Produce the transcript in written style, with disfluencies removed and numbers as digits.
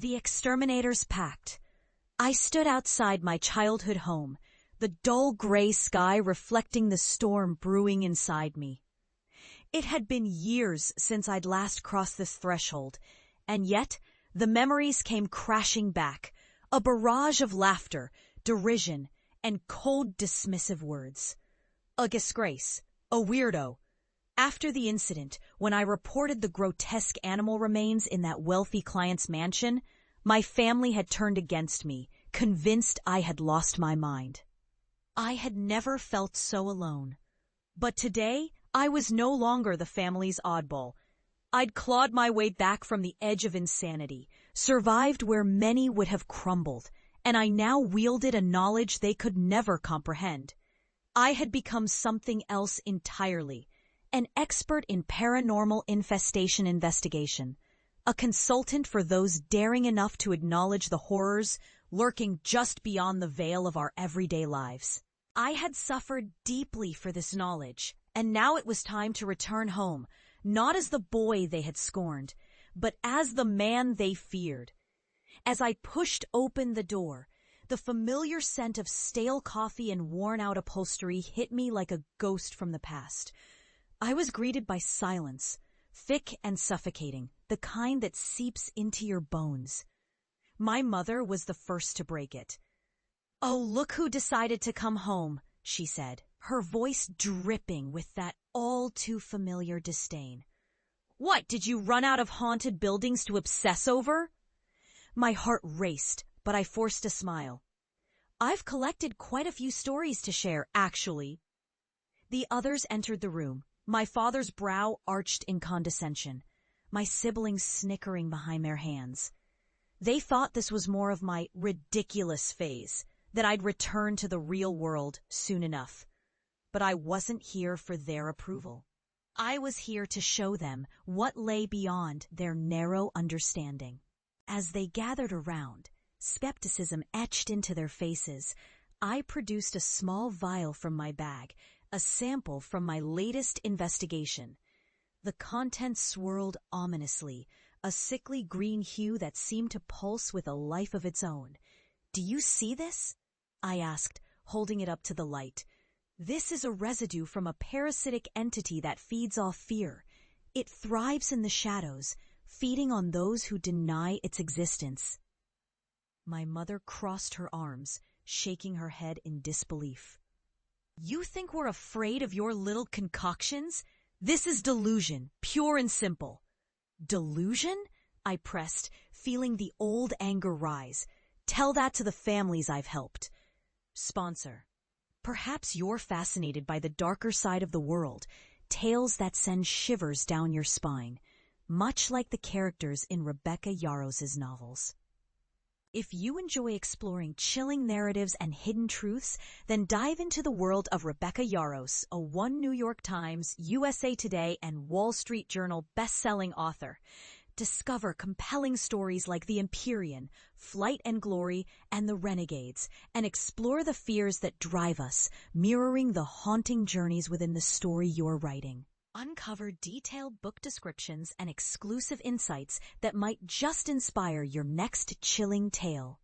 The exterminator's pact. I stood outside my childhood home, the dull gray sky reflecting the storm brewing inside me. It had been years since I'd last crossed this threshold, and yet the memories came crashing back, a barrage of laughter, derision, and cold dismissive words. A disgrace, a weirdo. After the incident, when I reported the grotesque animal remains in that wealthy client's mansion, my family had turned against me, convinced I had lost my mind. I had never felt so alone. But today, I was no longer the family's oddball. I'd clawed my way back from the edge of insanity, survived where many would have crumbled, and I now wielded a knowledge they could never comprehend. I had become something else entirely, an expert in paranormal infestation investigation, a consultant for those daring enough to acknowledge the horrors lurking just beyond the veil of our everyday lives. I had suffered deeply for this knowledge, and now it was time to return home, not as the boy they had scorned, but as the man they feared. As I pushed open the door, the familiar scent of stale coffee and worn-out upholstery hit me like a ghost from the past. I was greeted by silence, thick and suffocating, the kind that seeps into your bones. My mother was the first to break it. "Oh, look who decided to come home," she said, her voice dripping with that all-too-familiar disdain. "What, did you run out of haunted buildings to obsess over?" My heart raced, but I forced a smile. "I've collected quite a few stories to share, actually." The others entered the room, my father's brow arched in condescension, my siblings snickering behind their hands. They thought this was more of my ridiculous phase, that I'd return to the real world soon enough. But I wasn't here for their approval. I was here to show them what lay beyond their narrow understanding. As they gathered around, skepticism etched into their faces, I produced a small vial from my bag, a sample from my latest investigation. The contents swirled ominously, a sickly green hue that seemed to pulse with a life of its own. "Do you see this?" I asked, holding it up to the light. "This is a residue from a parasitic entity that feeds off fear. It thrives in the shadows, feeding on those who deny its existence." My mother crossed her arms, shaking her head in disbelief. "You think we're afraid of your little concoctions? This is delusion, pure and simple." "Delusion?" I pressed, feeling the old anger rise. "Tell that to the families I've helped." Sponsor. Perhaps you're fascinated by the darker side of the world, tales that send shivers down your spine, much like the characters in Rebecca Yarros's novels. If you enjoy exploring chilling narratives and hidden truths, then dive into the world of Rebecca Yarros, a New York Times, USA Today, and Wall Street Journal best-selling author. Discover compelling stories like The Empyrean, Flight and Glory, and The Renegades, and explore the fears that drive us, mirroring the haunting journeys within the story you're writing. Uncover detailed book descriptions and exclusive insights that might just inspire your next chilling tale.